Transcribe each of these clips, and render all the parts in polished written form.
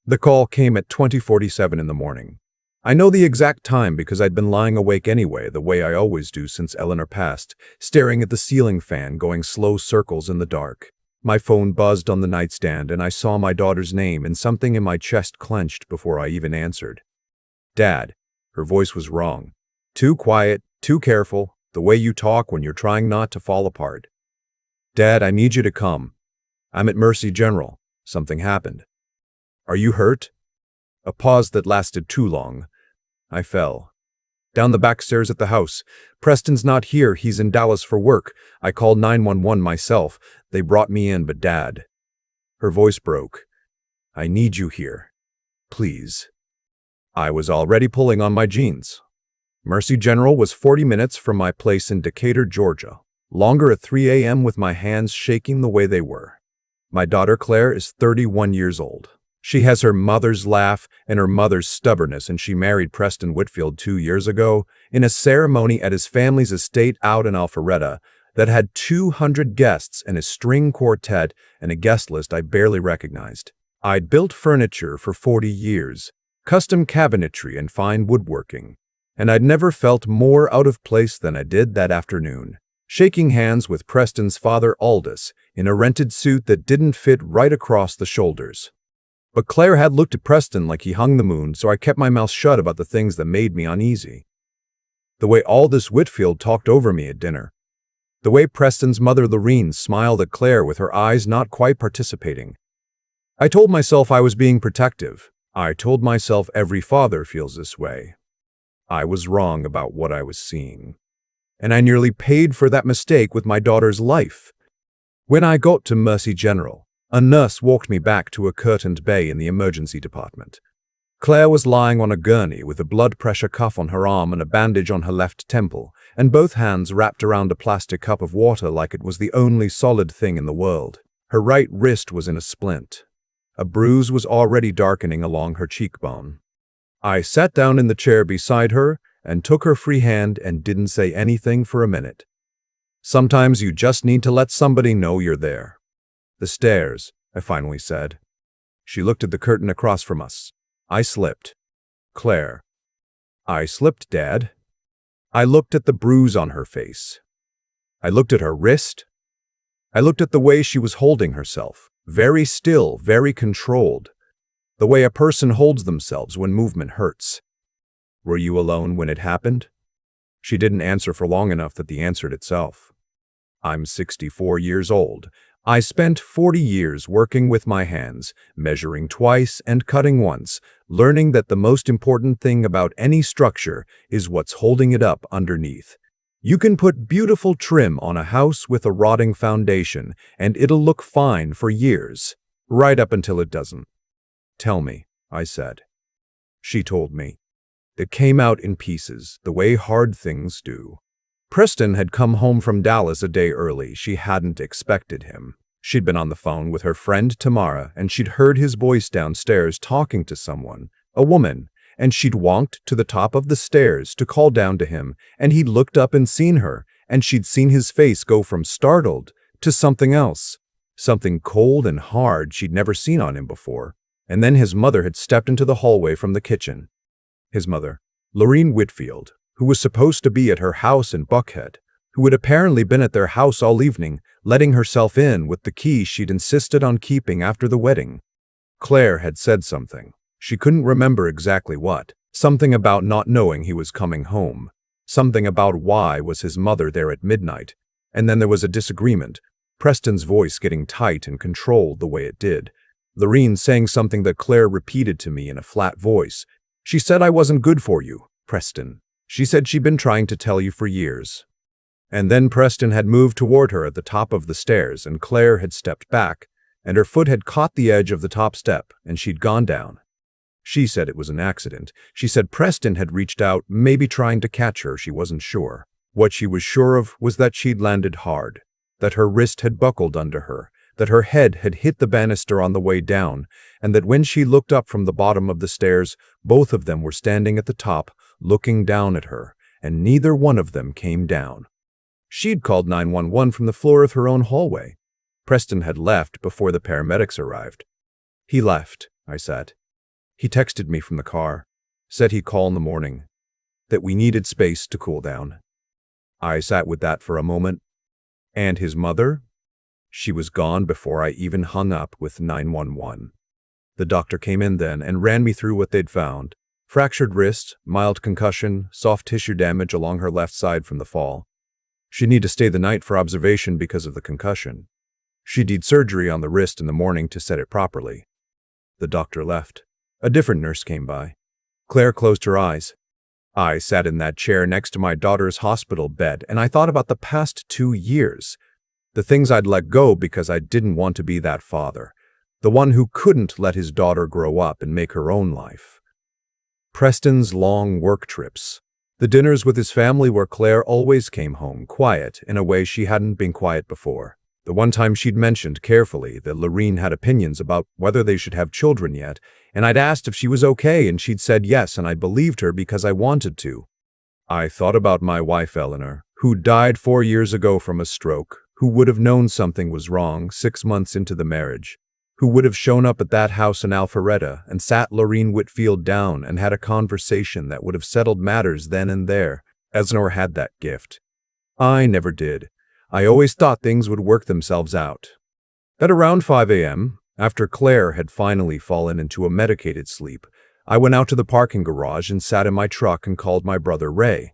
The call came at 20:47 in the morning. I know the exact time because I'd been lying awake anyway, the way I always do since Eleanor passed, staring at the ceiling fan going slow circles in the dark. My phone buzzed on the nightstand and I saw my daughter's name and something in my chest clenched before I even answered. Dad. Her voice was wrong. Too quiet, too careful, the way you talk when you're trying not to fall apart. Dad, I need you to come. I'm at Mercy General. Something happened. Are you hurt? A pause that lasted too long. I fell. Down the back stairs at the house. Preston's not here, he's in Dallas for work. I called 911 myself. They brought me in, but Dad. Her voice broke. I need you here. Please. I was already pulling on my jeans. Mercy General was 40 minutes from my place in Decatur, Georgia. Longer at 3 a.m. with my hands shaking the way they were. My daughter Claire is 31 years old. She has her mother's laugh and her mother's stubbornness, and she married Preston Whitfield 2 years ago in a ceremony at his family's estate out in Alpharetta that had 200 guests and a string quartet and a guest list I barely recognized. I'd built furniture for 40 years, custom cabinetry and fine woodworking, and I'd never felt more out of place than I did that afternoon, shaking hands with Preston's father Aldous in a rented suit that didn't fit right across the shoulders. But Claire had looked at Preston like he hung the moon, so I kept my mouth shut about the things that made me uneasy. The way Aldous Whitfield talked over me at dinner. The way Preston's mother Lorene smiled at Claire with her eyes not quite participating. I told myself I was being protective. I told myself every father feels this way. I was wrong about what I was seeing. And I nearly paid for that mistake with my daughter's life. When I got to Mercy General, a nurse walked me back to a curtained bay in the emergency department. Claire was lying on a gurney with a blood pressure cuff on her arm and a bandage on her left temple, and both hands wrapped around a plastic cup of water like it was the only solid thing in the world. Her right wrist was in a splint. A bruise was already darkening along her cheekbone. I sat down in the chair beside her and took her free hand and didn't say anything for a minute. Sometimes you just need to let somebody know you're there. The stairs, I finally said. She looked at the curtain across from us. I slipped. Claire. I slipped, Dad. I looked at the bruise on her face. I looked at her wrist. I looked at the way she was holding herself, very still, very controlled, the way a person holds themselves when movement hurts. Were you alone when it happened? She didn't answer for long enough that the answered itself. I'm 64 years old. I spent 40 years working with my hands, measuring twice and cutting once, learning that the most important thing about any structure is what's holding it up underneath. You can put beautiful trim on a house with a rotting foundation, and it'll look fine for years, right up until it doesn't. Tell me, I said. She told me. It came out in pieces, the way hard things do. Preston had come home from Dallas a day early. She hadn't expected him. She'd been on the phone with her friend Tamara, and she'd heard his voice downstairs talking to someone, a woman, and she'd walked to the top of the stairs to call down to him, and he'd looked up and seen her, and she'd seen his face go from startled to something else, something cold and hard she'd never seen on him before. And then his mother had stepped into the hallway from the kitchen. His mother, Lorene Whitfield, who was supposed to be at her house in Buckhead, who had apparently been at their house all evening, letting herself in with the key she'd insisted on keeping after the wedding. Claire had said something. She couldn't remember exactly what. Something about not knowing he was coming home. Something about why was his mother there at midnight. And then there was a disagreement, Preston's voice getting tight and controlled the way it did. Lorene saying something that Claire repeated to me in a flat voice. She said I wasn't good for you, Preston. She said she'd been trying to tell you for years. And then Preston had moved toward her at the top of the stairs, and Claire had stepped back, and her foot had caught the edge of the top step, and she'd gone down. She said it was an accident. She said Preston had reached out, maybe trying to catch her, she wasn't sure. What she was sure of was that she'd landed hard, that her wrist had buckled under her, that her head had hit the banister on the way down, and that when she looked up from the bottom of the stairs, both of them were standing at the top, looking down at her, and neither one of them came down. She'd called 911 from the floor of her own hallway. Preston had left before the paramedics arrived. He left, I said. He texted me from the car, said he'd call in the morning, that we needed space to cool down. I sat with that for a moment. And his mother? She was gone before I even hung up with 911. The doctor came in then and ran me through what they'd found. Fractured wrist, mild concussion, soft tissue damage along her left side from the fall. She'd need to stay the night for observation because of the concussion. She'd need surgery on the wrist in the morning to set it properly. The doctor left. A different nurse came by. Claire closed her eyes. I sat in that chair next to my daughter's hospital bed, and I thought about the past 2 years. The things I'd let go because I didn't want to be that father. The one who couldn't let his daughter grow up and make her own life. Preston's long work trips. The dinners with his family where Claire always came home quiet in a way she hadn't been quiet before. The one time she'd mentioned carefully that Lorene had opinions about whether they should have children yet, and I'd asked if she was okay and she'd said yes, and I believed her because I wanted to. I thought about my wife Eleanor, who died 4 years ago from a stroke, who would have known something was wrong 6 months into the marriage, who would have shown up at that house in Alpharetta and sat Lorene Whitfield down and had a conversation that would have settled matters then and there. Eleanor had that gift. I never did. I always thought things would work themselves out. At around 5 a.m., after Claire had finally fallen into a medicated sleep, I went out to the parking garage and sat in my truck and called my brother Ray.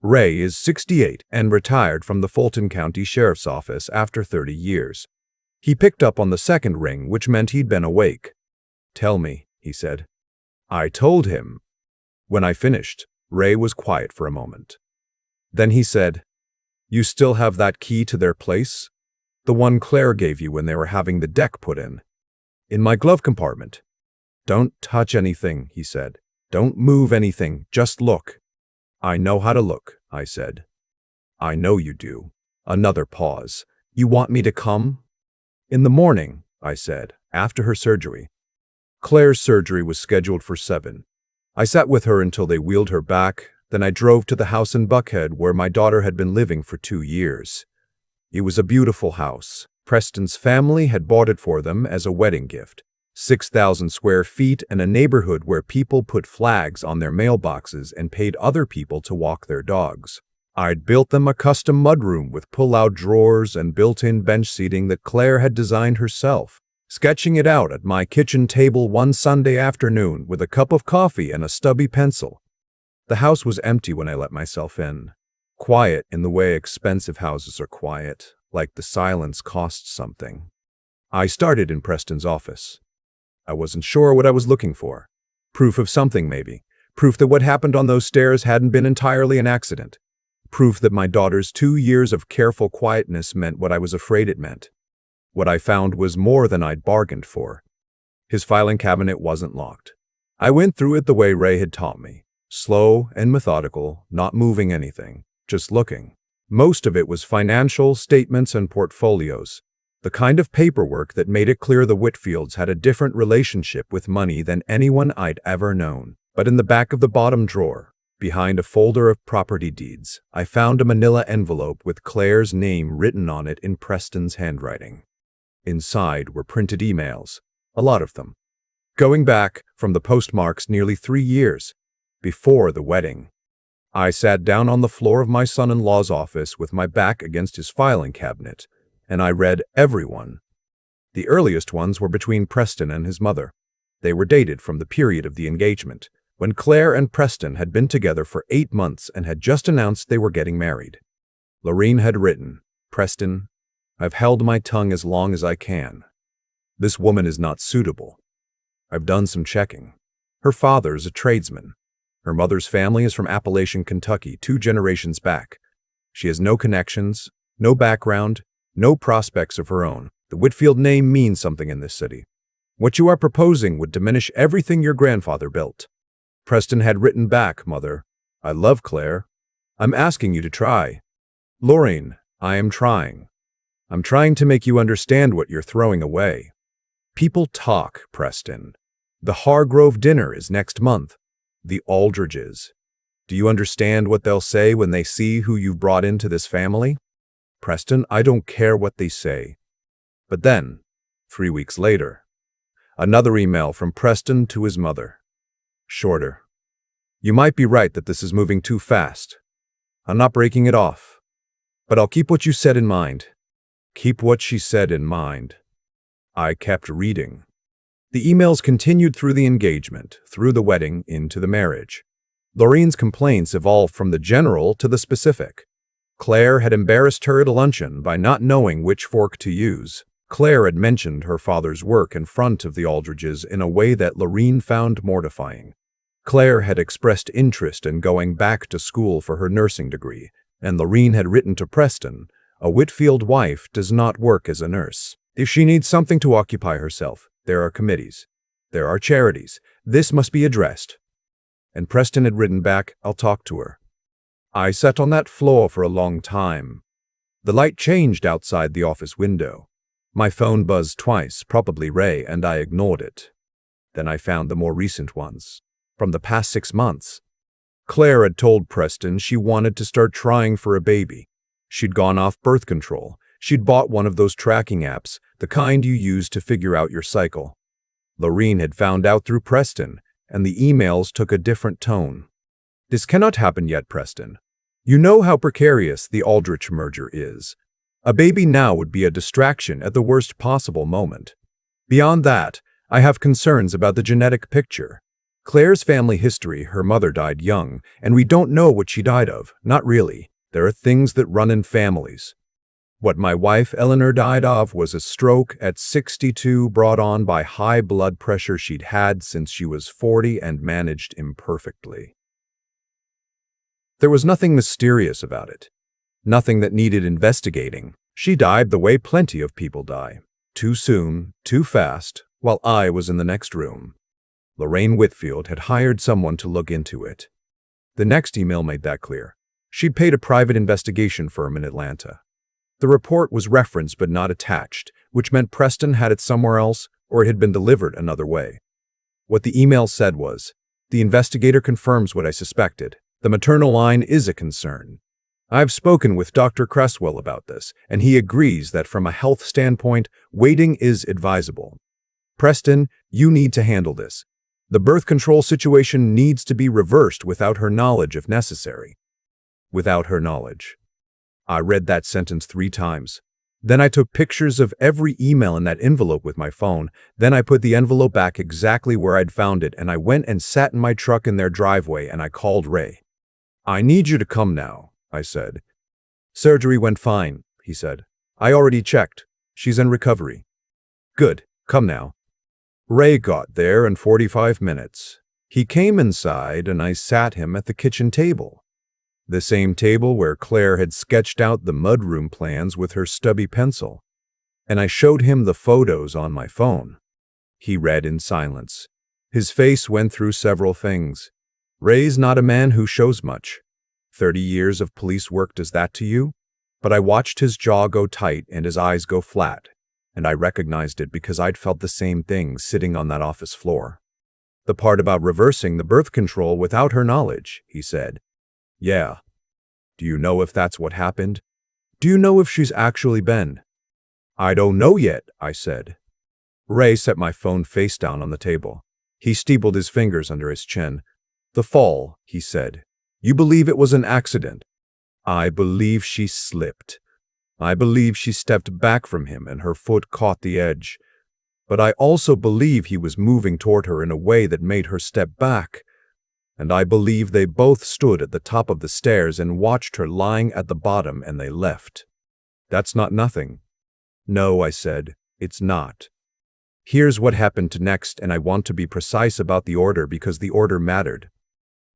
Ray is 68 and retired from the Fulton County Sheriff's Office after 30 years. He picked up on the second ring, which meant he'd been awake. "Tell me," he said. I told him. When I finished, Ray was quiet for a moment. Then he said, "You still have that key to their place? The one Claire gave you when they were having the deck put in?" "In my glove compartment." "Don't touch anything," he said. "Don't move anything, just look." "I know how to look," I said. "I know you do." Another pause. "You want me to come?" "In the morning," I said, "after her surgery." Claire's surgery was scheduled for 7. I sat with her until they wheeled her back, then I drove to the house in Buckhead where my daughter had been living for 2 years. It was a beautiful house. Preston's family had bought it for them as a wedding gift. 6,000 square feet and a neighborhood where people put flags on their mailboxes and paid other people to walk their dogs. I'd built them a custom mudroom with pull-out drawers and built-in bench seating that Claire had designed herself, sketching it out at my kitchen table one Sunday afternoon with a cup of coffee and a stubby pencil. The house was empty when I let myself in. Quiet in the way expensive houses are quiet, like the silence costs something. I started in Preston's office. I wasn't sure what I was looking for. Proof of something, maybe. Proof that what happened on those stairs hadn't been entirely an accident. Proof that my daughter's 2 years of careful quietness meant what I was afraid it meant. What I found was more than I'd bargained for. His filing cabinet wasn't locked. I went through it the way Ray had taught me. Slow and methodical, not moving anything, just looking. Most of it was financial statements and portfolios, the kind of paperwork that made it clear the Whitfields had a different relationship with money than anyone I'd ever known. But in the back of the bottom drawer, behind a folder of property deeds, I found a manila envelope with Claire's name written on it in Preston's handwriting. Inside were printed emails, a lot of them, going back from the postmarks nearly 3 years, before the wedding. I sat down on the floor of my son-in-law's office with my back against his filing cabinet, and I read every one. The earliest ones were between Preston and his mother. They were dated from the period of the engagement, when Claire and Preston had been together for 8 months and had just announced they were getting married. Lorene had written, "Preston, I've held my tongue as long as I can. This woman is not suitable. I've done some checking. Her father's a tradesman. Her mother's family is from Appalachian, Kentucky, 2 generations back. She has no connections, no background, no prospects of her own. The Whitfield name means something in this city. What you are proposing would diminish everything your grandfather built." Preston had written back, "Mother, I love Claire. I'm asking you to try. Lorene, I am trying. I'm trying to make you understand what you're throwing away. People talk, Preston. The Hargrove dinner is next month. The Aldridges. Do you understand what they'll say when they see who you've brought into this family? Preston, I don't care what they say." But then, 3 weeks later, Another email from Preston to his mother. Shorter. You might be right that this is moving too fast. I'm not breaking it off. But I'll keep what you said in mind. Keep what she said in mind. I kept reading. The emails continued through the engagement, through the wedding, into the marriage. Lorene's complaints evolved from the general to the specific. Claire had embarrassed her at a luncheon by not knowing which fork to use. Claire had mentioned her father's work in front of the Aldridges in a way that Lorene found mortifying. Claire had expressed interest in going back to school for her nursing degree, and Lorene had written to Preston, "A Whitfield wife does not work as a nurse. If she needs something to occupy herself, there are committees. There are charities. This must be addressed." And Preston had written back, "I'll talk to her." I sat on that floor for a long time. The light changed outside the office window. My phone buzzed twice, probably Ray, and I ignored it. Then I found the more recent ones. From the past 6 months. Claire had told Preston she wanted to start trying for a baby. She'd gone off birth control. She'd bought one of those tracking apps, the kind you use to figure out your cycle. Lorene had found out through Preston, and the emails took a different tone. "This cannot happen yet, Preston. You know how precarious the Aldrich merger is. A baby now would be a distraction at the worst possible moment. Beyond that, I have concerns about the genetic picture. Claire's family history, her mother died young, and we don't know what she died of, not really. There are things that run in families. What my wife Eleanor died of was a stroke at 62 brought on by high blood pressure she'd had since she was 40 and managed imperfectly. There was nothing mysterious about it. Nothing that needed investigating. She died the way plenty of people die. Too soon, too fast, while I was in the next room. Lorene Whitfield had hired someone to look into it. The next email made that clear. She'd paid a private investigation firm in Atlanta. The report was referenced but not attached, which meant Preston had it somewhere else or it had been delivered another way. What the email said was, "The investigator confirms what I suspected. The maternal line is a concern. I've spoken with Dr. Cresswell about this, and he agrees that from a health standpoint, waiting is advisable. Preston, you need to handle this. The birth control situation needs to be reversed without her knowledge if necessary." Without her knowledge. I read that sentence 3 times. Then I took pictures of every email in that envelope with my phone. Then I put the envelope back exactly where I'd found it, and I went and sat in my truck in their driveway, and I called Ray. "I need you to come now," I said. "Surgery went fine," he said. "I already checked. She's in recovery." "Good. Come now." Ray got there in 45 minutes. He came inside, and I sat him at the kitchen table. The same table where Claire had sketched out the mudroom plans with her stubby pencil. And I showed him the photos on my phone. He read in silence. His face went through several things. "Ray's not a man who shows much. 30 years of police work does that to you?" But I watched his jaw go tight and his eyes go flat, and I recognized it because I'd felt the same thing sitting on that office floor. "The part about reversing the birth control without her knowledge," he said. "Yeah. Do you know if that's what happened? Do you know if she's actually been?" "I don't know yet," I said. Ray set my phone face down on the table. He steepled his fingers under his chin. "The fall," he said. "You believe it was an accident?" "I believe she slipped. I believe she stepped back from him and her foot caught the edge. But I also believe he was moving toward her in a way that made her step back. And I believe they both stood at the top of the stairs and watched her lying at the bottom and they left." "That's not nothing." "No," I said, "it's not. Here's what happened next, and I want to be precise about the order because the order mattered.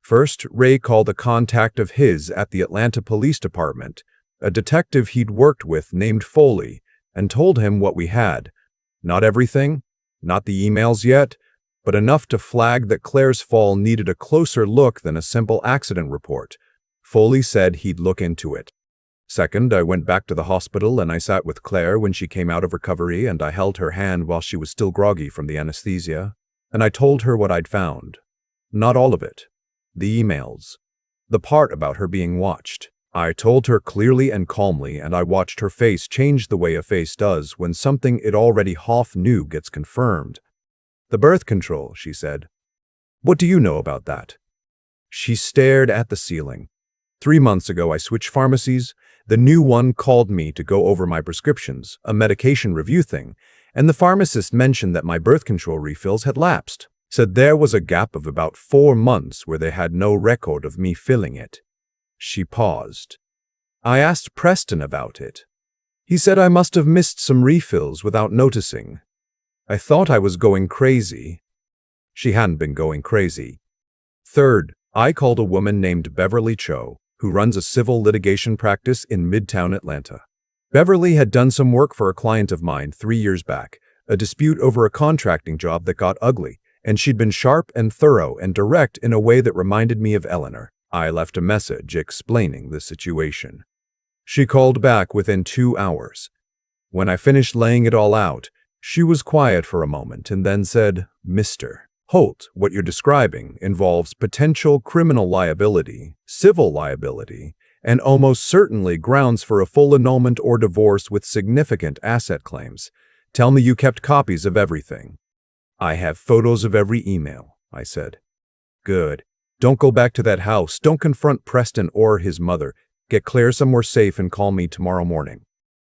First, Ray called a contact of his at the Atlanta Police Department, a detective he'd worked with named Foley, and told him what we had. Not everything, not the emails yet, but enough to flag that Claire's fall needed a closer look than a simple accident report. Foley said he'd look into it. Second, I went back to the hospital and I sat with Claire when she came out of recovery, and I held her hand while she was still groggy from the anesthesia, and I told her what I'd found. Not all of it. The emails. The part about her being watched. I told her clearly and calmly, and I watched her face change the way a face does when something it already half knew gets confirmed. The birth control, she said. What do you know about that? She stared at the ceiling. 3 months ago, I switched pharmacies. The new one called me to go over my prescriptions, a medication review thing, and the pharmacist mentioned that my birth control refills had lapsed. Said there was a gap of about 4 months where they had no record of me filling it. She paused. I asked Preston about it. He said I must have missed some refills without noticing. I thought I was going crazy. She hadn't been going crazy. Third, I called a woman named Beverly Cho, who runs a civil litigation practice in Midtown Atlanta. Beverly had done some work for a client of mine 3 years back, a dispute over a contracting job that got ugly, and she'd been sharp and thorough and direct in a way that reminded me of Eleanor. I left a message explaining the situation. She called back within 2 hours. When I finished laying it all out, she was quiet for a moment and then said, "Mr. Holt, what you're describing involves potential criminal liability, civil liability, and almost certainly grounds for a full annulment or divorce with significant asset claims. Tell me you kept copies of everything." "I have photos of every email," I said. "Good. Don't go back to that house. Don't confront Preston or his mother. Get Claire somewhere safe and call me tomorrow morning."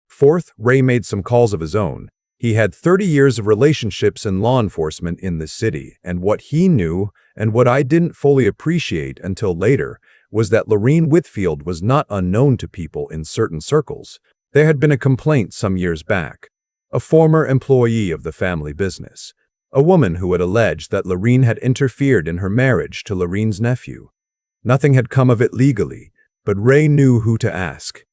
Fourth, Ray made some calls of his own. He had 30 years of relationships in law enforcement in the city, and what he knew, and what I didn't fully appreciate until later, was that Lorene Whitfield was not unknown to people in certain circles. There had been a complaint some years back. A former employee of the family business, a woman who had alleged that Lorene had interfered in her marriage to Lorene's nephew. Nothing had come of it legally, but Ray knew who to ask.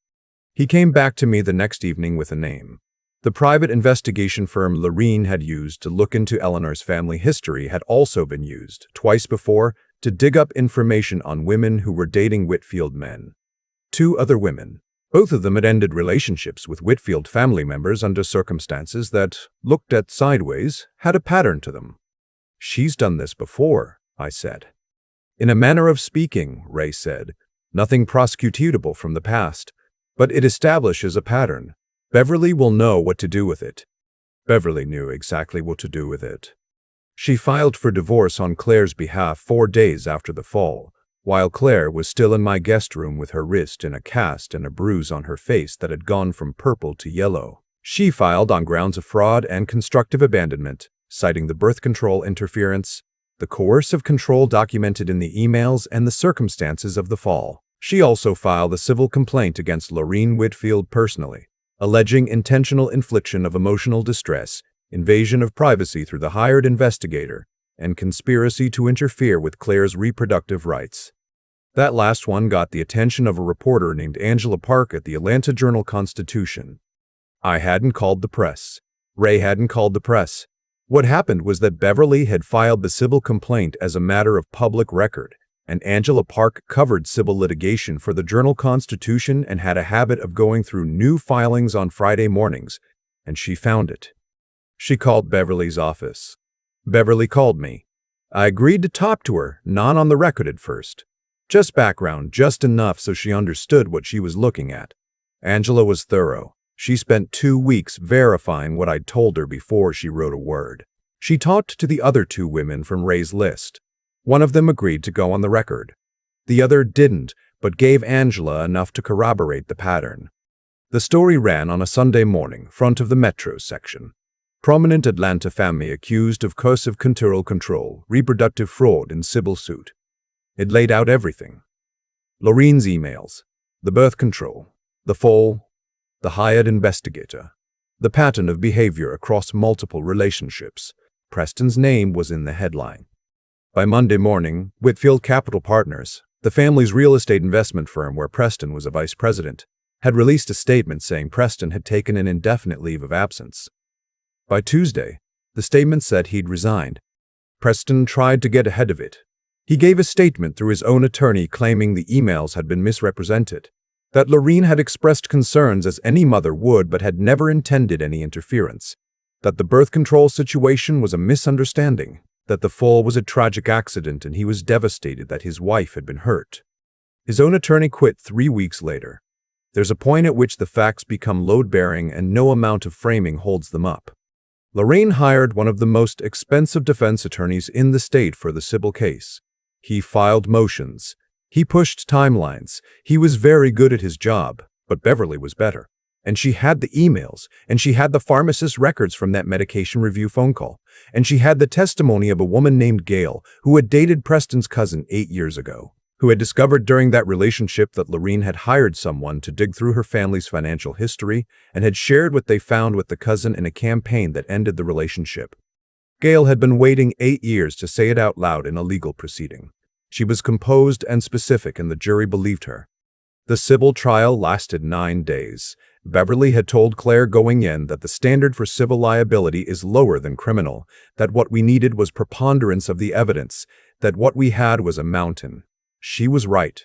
He came back to me the next evening with a name. The private investigation firm Lorene had used to look into Eleanor's family history had also been used, twice before, to dig up information on women who were dating Whitfield men. 2 other women. Both of them had ended relationships with Whitfield family members under circumstances that, looked at sideways, had a pattern to them. "She's done this before," I said. "In a manner of speaking," Ray said, "nothing prosecutable from the past, but it establishes a pattern. Beverly will know what to do with it." Beverly knew exactly what to do with it. She filed for divorce on Claire's behalf 4 days after the fall, while Claire was still in my guest room with her wrist in a cast and a bruise on her face that had gone from purple to yellow. She filed on grounds of fraud and constructive abandonment, citing the birth control interference, the coercive control documented in the emails, and the circumstances of the fall. She also filed a civil complaint against Lorene Whitfield personally, alleging intentional infliction of emotional distress, invasion of privacy through the hired investigator, and conspiracy to interfere with Claire's reproductive rights. That last one got the attention of a reporter named Angela Park at the Atlanta Journal-Constitution. I hadn't called the press. Ray hadn't called the press. What happened was that Beverly had filed the civil complaint as a matter of public record, and Angela Park covered civil litigation for the Journal-Constitution and had a habit of going through new filings on Friday mornings, and she found it. She called Beverly's office. Beverly called me. I agreed to talk to her, not on the record at first. Just background, just enough so she understood what she was looking at. Angela was thorough. She spent 2 weeks verifying what I'd told her before she wrote a word. She talked to the other 2 women from Ray's list. One of them agreed to go on the record. The other didn't, but gave Angela enough to corroborate the pattern. The story ran on a Sunday morning, front of the Metro section. Prominent Atlanta family accused of coercive control, reproductive fraud, and civil suit. It laid out everything. Lorene's emails, the birth control, the fall, the hired investigator, the pattern of behavior across multiple relationships. Preston's name was in the headline. By Monday morning, Whitfield Capital Partners, the family's real estate investment firm where Preston was a vice president, had released a statement saying Preston had taken an indefinite leave of absence. By Tuesday, the statement said he'd resigned. Preston tried to get ahead of it. He gave a statement through his own attorney claiming the emails had been misrepresented, that Lorene had expressed concerns as any mother would but had never intended any interference, that the birth control situation was a misunderstanding, that the fall was a tragic accident and he was devastated that his wife had been hurt. His own attorney quit 3 weeks later. There's a point at which the facts become load-bearing and no amount of framing holds them up. Lorene hired one of the most expensive defense attorneys in the state for the Sybil case. He filed motions. He pushed timelines. He was very good at his job, but Beverly was better. And she had the emails, and she had the pharmacist's records from that medication review phone call, and she had the testimony of a woman named Gail who had dated Preston's cousin 8 years ago, who had discovered during that relationship that Lorene had hired someone to dig through her family's financial history and had shared what they found with the cousin in a campaign that ended the relationship. Gail had been waiting 8 years to say it out loud in a legal proceeding. She was composed and specific, and the jury believed her. The civil trial lasted 9 days. Beverly had told Claire going in that the standard for civil liability is lower than criminal, that what we needed was preponderance of the evidence, that what we had was a mountain. She was right.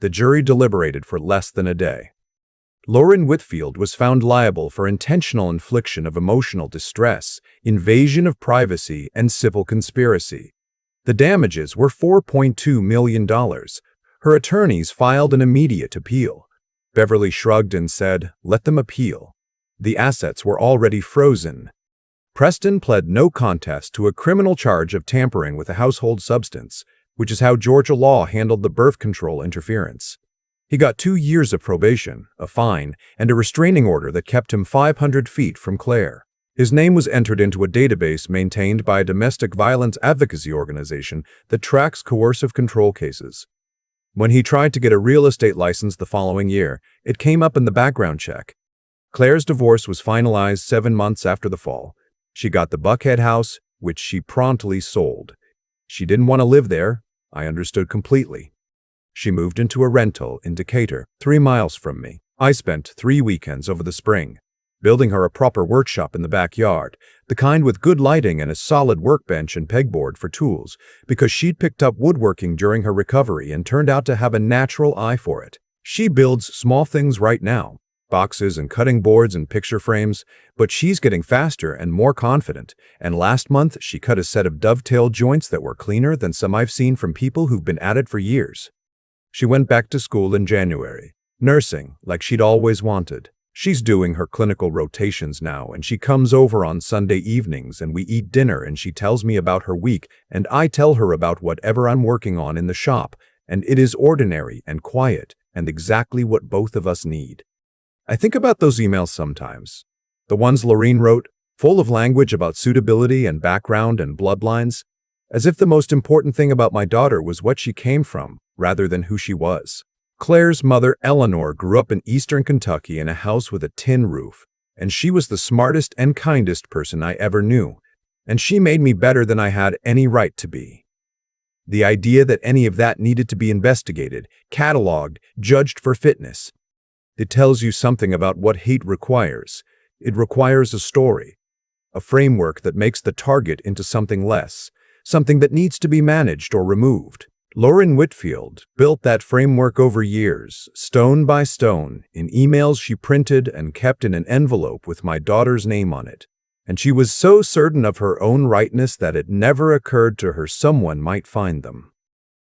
The jury deliberated for less than a day. Lorene Whitfield was found liable for intentional infliction of emotional distress, invasion of privacy, and civil conspiracy. The damages were $4.2 million. Her attorneys filed an immediate appeal. Beverly shrugged and said, "Let them appeal." The assets were already frozen. Preston pled no contest to a criminal charge of tampering with a household substance, which is how Georgia law handled the birth control interference. He got 2 years of probation, a fine, and a restraining order that kept him 500 feet from Claire. His name was entered into a database maintained by a domestic violence advocacy organization that tracks coercive control cases. When he tried to get a real estate license the following year, it came up in the background check. Claire's divorce was finalized 7 months after the fall. She got the Buckhead house, which she promptly sold. She didn't want to live there. I understood completely. She moved into a rental in Decatur, 3 miles from me. I spent 3 weekends over the spring, building her a proper workshop in the backyard, the kind with good lighting and a solid workbench and pegboard for tools, because she'd picked up woodworking during her recovery and turned out to have a natural eye for it. She builds small things right now, boxes and cutting boards and picture frames, but she's getting faster and more confident, and last month she cut a set of dovetail joints that were cleaner than some I've seen from people who've been at it for years. She went back to school in January, nursing like she'd always wanted. She's doing her clinical rotations now, and she comes over on Sunday evenings and we eat dinner, and she tells me about her week and I tell her about whatever I'm working on in the shop, and it is ordinary and quiet and exactly what both of us need. I think about those emails sometimes. The ones Lorene wrote, full of language about suitability and background and bloodlines, as if the most important thing about my daughter was what she came from rather than who she was. Claire's mother, Eleanor, grew up in eastern Kentucky in a house with a tin roof, and she was the smartest and kindest person I ever knew, and she made me better than I had any right to be. The idea that any of that needed to be investigated, cataloged, judged for fitness, it tells you something about what hate requires. It requires a story, a framework that makes the target into something less, something that needs to be managed or removed. Lorene Whitfield built that framework over years, stone by stone, in emails she printed and kept in an envelope with my daughter's name on it. And she was so certain of her own rightness that it never occurred to her someone might find them.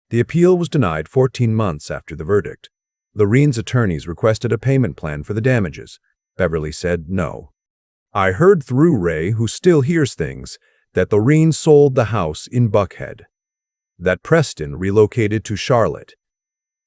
The appeal was denied 14 months after the verdict. Lorene's attorneys requested a payment plan for the damages. Beverly said no. I heard through Ray, who still hears things, that Lorene sold the house in Buckhead, that Preston relocated to Charlotte,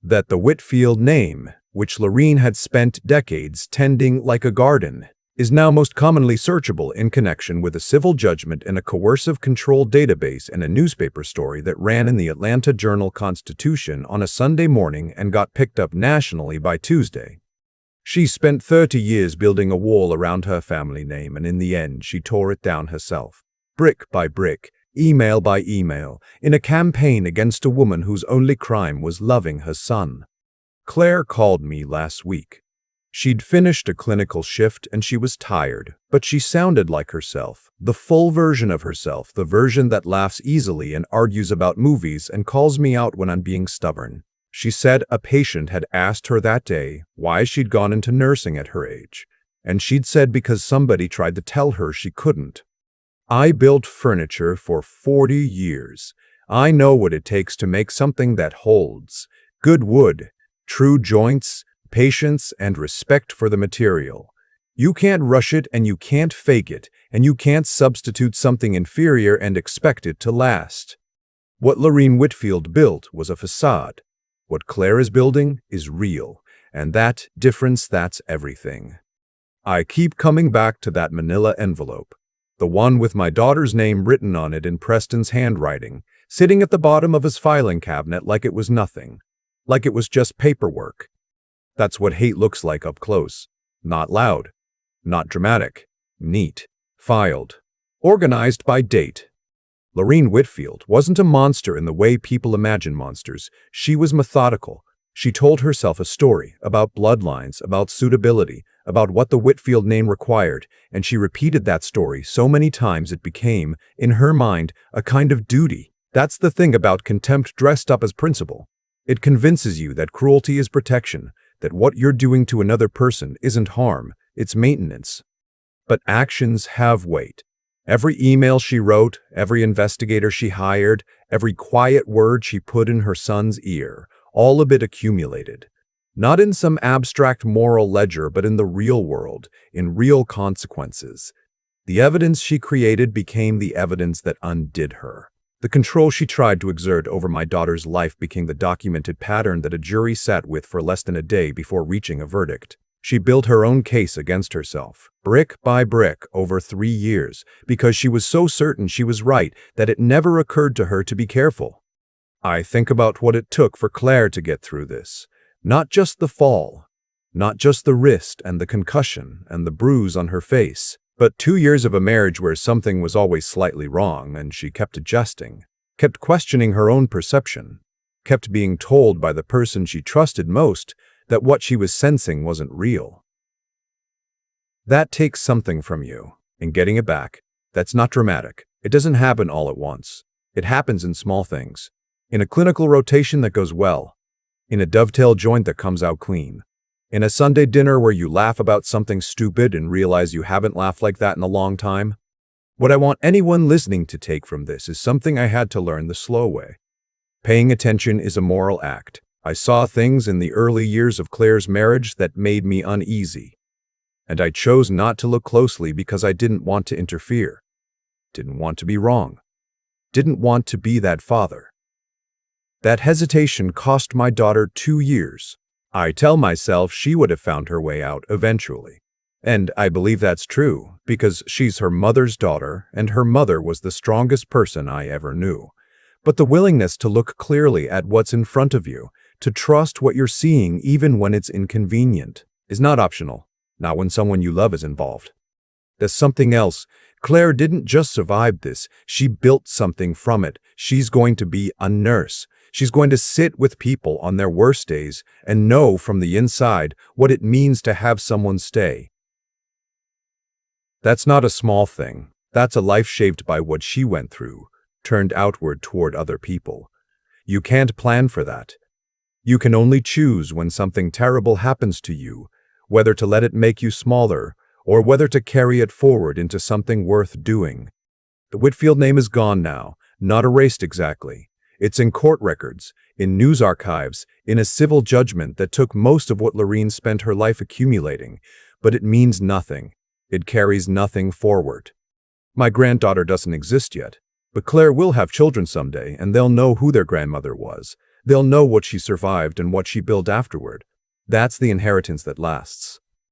that the Whitfield name, which Lorene had spent decades tending like a garden, is now most commonly searchable in connection with a civil judgment in a coercive control database and a newspaper story that ran in the Atlanta Journal-Constitution on a Sunday morning and got picked up nationally by Tuesday. She spent 30 years building a wall around her family name, and in the end she tore it down herself, brick by brick, email by email, in a campaign against a woman whose only crime was loving her son. Claire called me last week. She'd finished a clinical shift and she was tired, but she sounded like herself, the full version of herself, the version that laughs easily and argues about movies and calls me out when I'm being stubborn. She said a patient had asked her that day why she'd gone into nursing at her age, and she'd said because somebody tried to tell her she couldn't. I built furniture for 40 years. I know what it takes to make something that holds. Good wood, true joints, patience, and respect for the material. You can't rush it and you can't fake it, and you can't substitute something inferior and expect it to last. What Lorene Whitfield built was a facade. What Claire is building is real, and that difference, that's everything. I keep coming back to that manila envelope, the one with my daughter's name written on it in Preston's handwriting, sitting at the bottom of his filing cabinet like it was nothing, like it was just paperwork. That's what hate looks like up close. Not loud, not dramatic, neat, filed, organized by date. Lorene Whitfield wasn't a monster in the way people imagine monsters. She was methodical. She told herself a story about bloodlines, about suitability, about what the Whitfield name required, and she repeated that story so many times it became, in her mind, a kind of duty. That's the thing about contempt dressed up as principle. It convinces you that cruelty is protection, that what you're doing to another person isn't harm, it's maintenance. But actions have weight. Every email she wrote, every investigator she hired, every quiet word she put in her son's ear, all of it accumulated. Not in some abstract moral ledger, but in the real world, in real consequences. The evidence she created became the evidence that undid her. The control she tried to exert over my daughter's life became the documented pattern that a jury sat with for less than a day before reaching a verdict. She built her own case against herself, brick by brick, over 3 years, because she was so certain she was right that it never occurred to her to be careful. I think about what it took for Claire to get through this. Not just the fall, not just the wrist and the concussion and the bruise on her face, but 2 years of a marriage where something was always slightly wrong and she kept adjusting, kept questioning her own perception, kept being told by the person she trusted most that what she was sensing wasn't real. That takes something from you, and getting it back, that's not dramatic. It doesn't happen all at once. It happens in small things. In a clinical rotation that goes well. In a dovetail joint that comes out clean. In a Sunday dinner where you laugh about something stupid and realize you haven't laughed like that in a long time. What I want anyone listening to take from this is something I had to learn the slow way. Paying attention is a moral act. I saw things in the early years of Claire's marriage that made me uneasy. And I chose not to look closely because I didn't want to interfere. Didn't want to be wrong. Didn't want to be that father. That hesitation cost my daughter 2 years. I tell myself she would have found her way out eventually. And I believe that's true because she's her mother's daughter and her mother was the strongest person I ever knew. But the willingness to look clearly at what's in front of you, to trust what you're seeing even when it's inconvenient, is not optional, not when someone you love is involved. There's something else. Claire didn't just survive this, she built something from it. She's going to be a nurse. She's going to sit with people on their worst days and know from the inside what it means to have someone stay. That's not a small thing. That's a life shaped by what she went through, turned outward toward other people. You can't plan for that. You can only choose when something terrible happens to you, whether to let it make you smaller or whether to carry it forward into something worth doing. The Whitfield name is gone now, not erased exactly. It's in court records, in news archives, in a civil judgment that took most of what Lorene spent her life accumulating, but it means nothing. It carries nothing forward. My granddaughter doesn't exist yet, but Claire will have children someday, and they'll know who their grandmother was. They'll know what she survived and what she built afterward. That's the inheritance that lasts.